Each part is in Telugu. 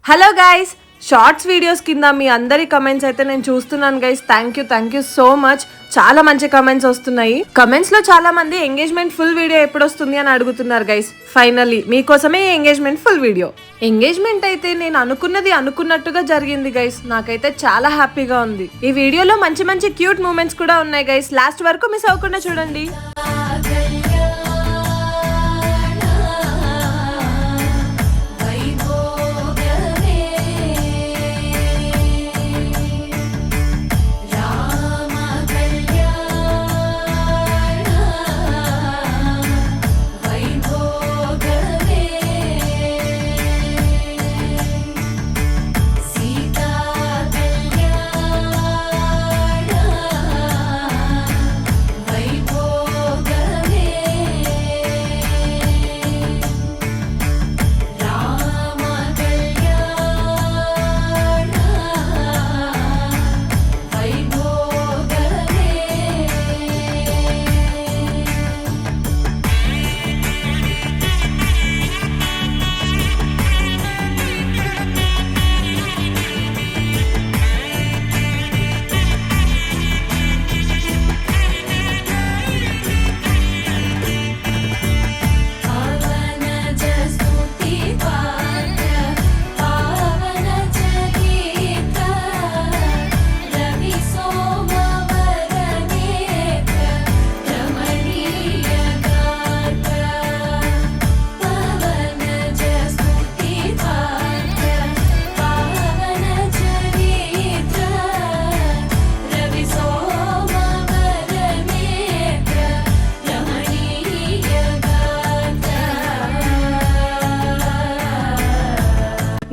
హలో గైస్, షార్ట్స్ వీడియోస్ కింద మీ అందరి కమెంట్స్ అయితే నేను చూస్తున్నాను guys. Thank you so much. చాలా మంచి కమెంట్స్ వస్తున్నాయి. కమెంట్స్ లో చాలా మంది ఎంగేజ్మెంట్ ఫుల్ వీడియో ఎప్పుడు వస్తుంది అని అడుగుతున్నారు గైస్. ఫైనల్లీ మీకోసమే ఎంగేజ్మెంట్ ఫుల్ వీడియో. ఎంగేజ్మెంట్ అయితే నేను అనుకున్నది అనుకున్నట్టుగా జరిగింది గైస్. నాకైతే చాలా హ్యాపీగా ఉంది. ఈ వీడియోలో మంచి మంచి క్యూట్ మూమెంట్స్ కూడా ఉన్నాయి గైస్. లాస్ట్ వరకు మిస్ అవ్వకుండా చూడండి.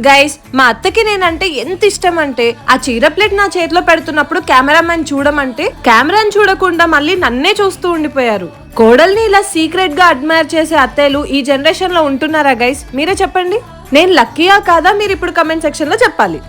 గైస్, మా అత్తకి నేనంటే ఎంత ఇష్టం అంటే ఆ చీర ప్లేట్ నా చేతిలో పెడుతున్నప్పుడు కెమెరామెన్ చూడమంటే కెమెరాని చూడకుండా మళ్ళీ నన్నే చూస్తూ ఉండిపోయారు. కోడల్ని ఇలా సీక్రెట్ గా అడ్మైర్ చేసే అత్తయ్యలు ఈ జనరేషన్ లో ఉంటున్నారా గైస్? మీరే చెప్పండి. నేను లక్కీయా కాదా మీరు ఇప్పుడు కమెంట్ సెక్షన్ లో చెప్పాలి.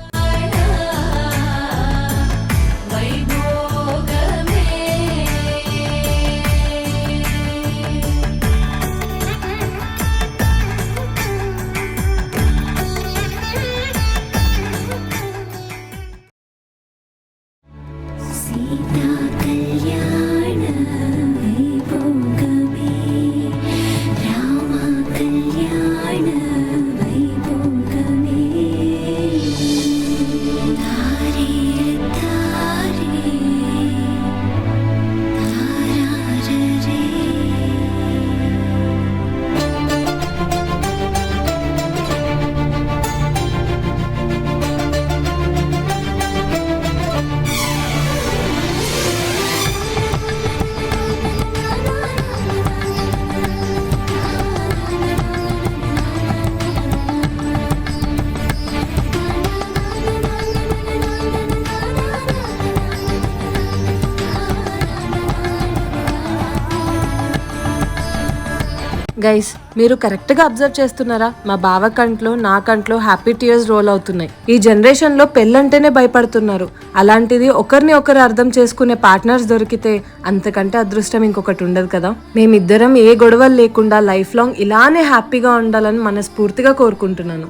గైస్, మీరు కరెక్ట్ గా అబ్జర్వ్ చేస్తున్నారా? మా బావ కంట్లో నా కంట్లో హ్యాపీ టీయర్స్ రోల్ అవుతున్నాయి. ఈ జనరేషన్ లో పెళ్ళంటేనే భయపడుతున్నారు. అలాంటిది ఒకరిని ఒకరు అర్థం చేసుకునే పార్ట్నర్స్ దొరికితే అంతకంటే అదృష్టం ఇంకొకటి ఉండదు కదా. మేమిద్దరం ఏ గొడవలు లేకుండా లైఫ్ లాంగ్ ఇలానే హ్యాపీగా ఉండాలని మనస్ఫూర్తిగా కోరుకుంటున్నాను.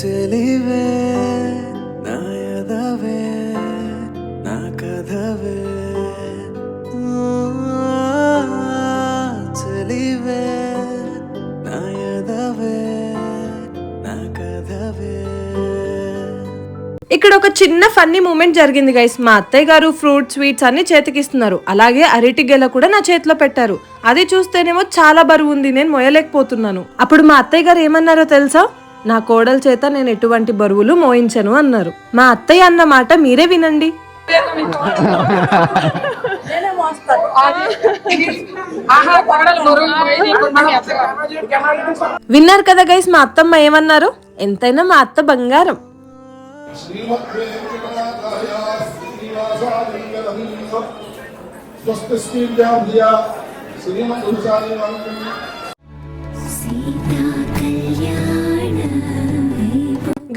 చెలివే నా యదవే నా కథవే చెలివే నా యదవే నా కథవే. ఇక్కడ ఒక చిన్న ఫన్నీ మూమెంట్ జరిగింది గైస్. మా అత్తయ్య గారు ఫ్రూట్ స్వీట్స్ అన్ని చేతికిస్తున్నారు. అలాగే అరటి గెల కూడా నా చేతిలో పెట్టారు. అది చూస్తేనేమో చాలా బరువు ఉంది, నేను మోయలేకపోతున్నాను. అప్పుడు మా అత్తయ్య గారు ఏమన్నారో తెలుసా? నా కోడల చేత నేను ఎటువంటి బరువులు మోయించను అన్నారు. మా అత్తయ్య అన్న మాట మీరే వినండి. విన్నారు కదా గైస్, మా అత్తమ్మ ఏమన్నారు? ఎంతైనా మా అత్త బంగారం.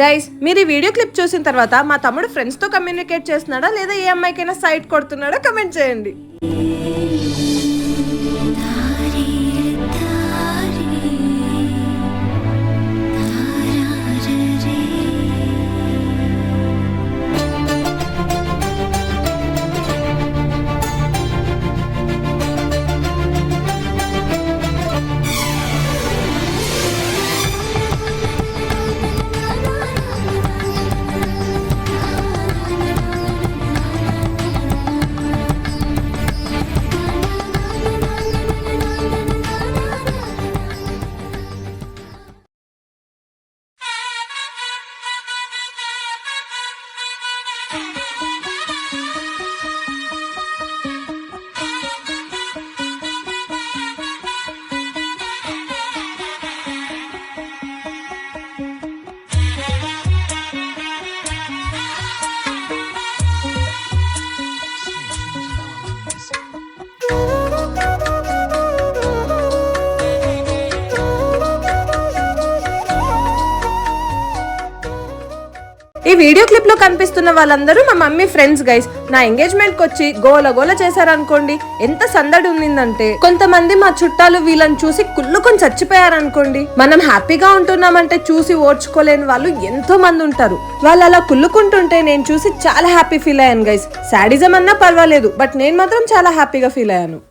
గైస్ మీరు ఈ వీడియో క్లిప్ చూసిన తర్వాత మా తమ్ముడు ఫ్రెండ్స్ తో కమ్యూనికేట్ చేస్తున్నాడా లేదా ఏ అమ్మాయికైనా సైట్ కొడుతున్నాడా కమెంట్ చేయండి. ఈ వీడియో క్లిప్ లో కనిపిస్తున్న వాళ్ళందరూ మా మమ్మీ ఫ్రెండ్స్ గైస్. నా ఎంగేజ్మెంట్ కి వచ్చి గోల గోల చేశారనుకోండి. ఎంత సందడి ఉండిందంటే కొంతమంది మా చుట్టాలు వీళ్ళని చూసి కుళ్ళుకొని చచ్చిపోయారనుకోండి. మనం హ్యాపీగా ఉంటున్నామంటే చూసి ఓర్చుకోలేని వాళ్ళు ఎంతో మంది ఉంటారు. వాళ్ళు అలా కుళ్ళుకుంటుంటే నేను చూసి చాలా హ్యాపీ ఫీల్ అయ్యాను గైస్. సాడిజం అన్నా పర్వాలేదు, బట్ నేను మాత్రం చాలా హ్యాపీగా ఫీల్ అయ్యాను.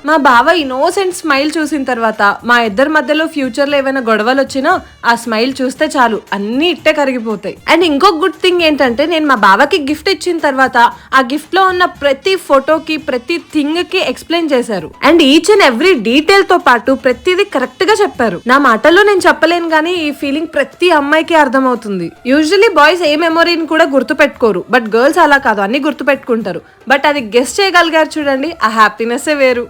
మా బావ ఇన్నోసెంట్ స్మైల్ చూసిన తర్వాత మా ఇద్దరి మధ్యలో ఫ్యూచర్ లో ఏమైనా గొడవలు వచ్చినా ఆ స్మైల్ చూస్తే చాలు అన్ని ఇట్టే కరిగిపోతాయి. అండ్ ఇంకొక గుడ్ థింగ్ ఏంటంటే నేను మా బావకి గిఫ్ట్ ఇచ్చిన తర్వాత ఆ గిఫ్ట్ లో ఉన్న ప్రతి ఫోటోకి ప్రతి థింగ్ కి ఎక్స్ప్లెయిన్ చేశారు. And each and every detail తో పాటు ప్రతిదీ కరెక్ట్ గా చెప్పారు. నా మాటల్లో నేను చెప్పలేను గానీ ఈ ఫీలింగ్ ప్రతి అమ్మాయికి అర్థమవుతుంది. యూజువల్లీ బాయ్స్ ఏ మెమొరీని కూడా గుర్తు పెట్టుకోరు, బట్ గర్ల్స్ అలా కాదు, అన్ని గుర్తు పెట్టుకుంటారు. బట్ అది గెస్ చేయగలిగారు చూడండి, ఆ హ్యాపీనెస్ వేరు.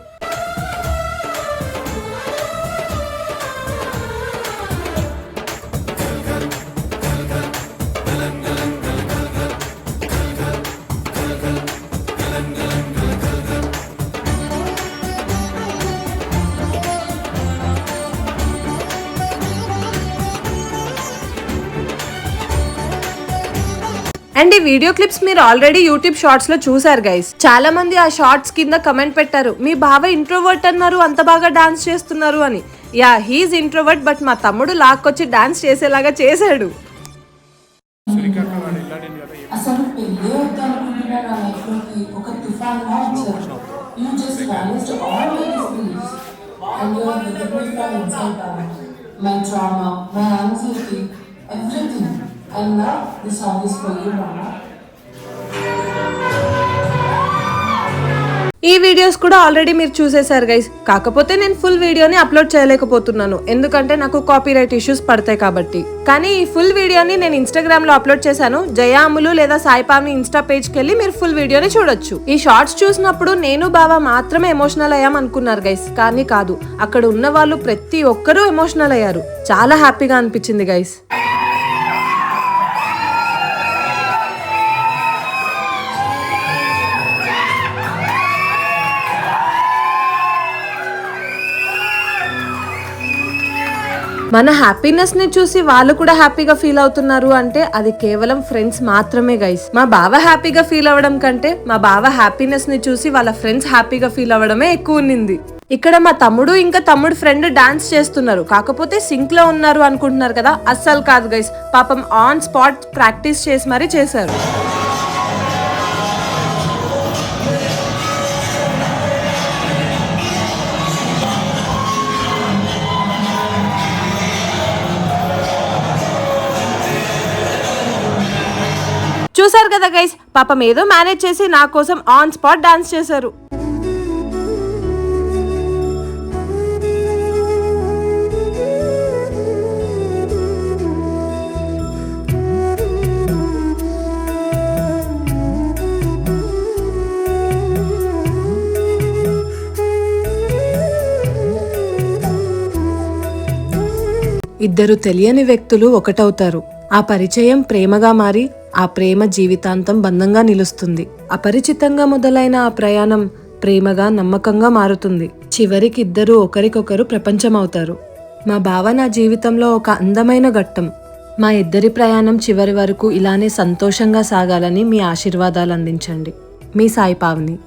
అండ్ ఈ వీడియో క్లిప్స్ మీరు ఆల్రెడీ యూట్యూబ్ షార్ట్స్ లో చూసారు గైస్. చాలా మంది ఆ షార్ట్స్ కింద కమెంట్ పెట్టారు, మీ బావ ఇంట్రోవర్ట్ అన్నారు, అంత బాగా డాన్స్ చేస్తున్నారు అని. యా, హీఈస్ ఇంట్రోవర్ట్, బట్ మా తమ్ముడు లాక్కొచ్చి డాన్స్ చేసేలాగా చేశాడు. అసలు పెళ్ళే వద్దనుకుంటున్నా నా లైఫ్లోకి ఒక తుఫాన్లా వచ్చారు. You just vanished all my disbeliefs and you are with me from inside out. My trauma, my anxiety, everything. And now this song is for you, Mama. ఈ వీడియోస్ కూడా ఆల్రెడీ మీరు చూసేశారు గైస్. కాకపోతే నేను ఫుల్ వీడియోని అప్లోడ్ చేయలేకపోతున్నాను, ఎందుకంటే నాకు కాపీరైట్ ఇష్యూస్ పడతాయి కాబట్టి. కానీ ఈ ఫుల్ వీడియోని నేను ఇన్స్టాగ్రామ్ లో అప్లోడ్ చేశాను. జయాములు లేదా సాయిపావని ఇన్స్టా పేజ్కి వెళ్ళి మీరు ఫుల్ వీడియోని చూడొచ్చు. ఈ షార్ట్స్ చూసినప్పుడు నేను బావ మాత్రమే ఎమోషనల్ అయ్యాం అనుకున్నారు గైస్, కానీ కాదు, అక్కడ ఉన్న వాళ్ళు ప్రతి ఒక్కరూ ఎమోషనల్ అయ్యారు. చాలా హ్యాపీగా అనిపించింది గైస్. మన హ్యాపీనెస్ ని చూసి వాళ్ళు కూడా హ్యాపీగా ఫీల్ అవుతున్నారు అంటే అది కేవలం ఫ్రెండ్స్ మాత్రమే గైస్. మా బావ హ్యాపీగా ఫీల్ అవ్వడం కంటే మా బావ హ్యాపీనెస్ ని చూసి వాళ్ళ ఫ్రెండ్స్ హ్యాపీగా ఫీల్ అవ్వడమే ఎక్కువ ఉన్నింది. ఇక్కడ మా తమ్ముడు ఇంకా తమ్ముడు ఫ్రెండ్ డాన్స్ చేస్తున్నారు, కాకపోతే సింక్ లో ఉన్నారు అనుకుంటున్నారు కదా, అస్సలు కాదు గైస్. పాపం ఆన్ స్పాట్ ప్రాక్టీస్ చేసి మరీ చేశారు. చూసారు కదా గైస్, పాపం ఏదో మేనేజ్ చేసి నా కోసం ఆన్ స్పాట్ డాన్స్ చేశారు. ఇద్దరు తెలియని వ్యక్తులు ఒకటవుతారు. ఆ పరిచయం ప్రేమగా మారి ఆ ప్రేమ జీవితాంతం బంధంగా నిలుస్తుంది. అపరిచితంగా మొదలైన ఆ ప్రయాణం ప్రేమగా నమ్మకంగా మారుతుంది. చివరికి ఇద్దరు ఒకరికొకరు ప్రపంచం అవుతారు. మా బావ నా జీవితంలో ఒక అందమైన ఘట్టం. మా ఇద్దరి ప్రయాణం చివరి వరకు ఇలానే సంతోషంగా సాగాలని మీ ఆశీర్వాదాలు అందించండి. మీ సాయి పావని.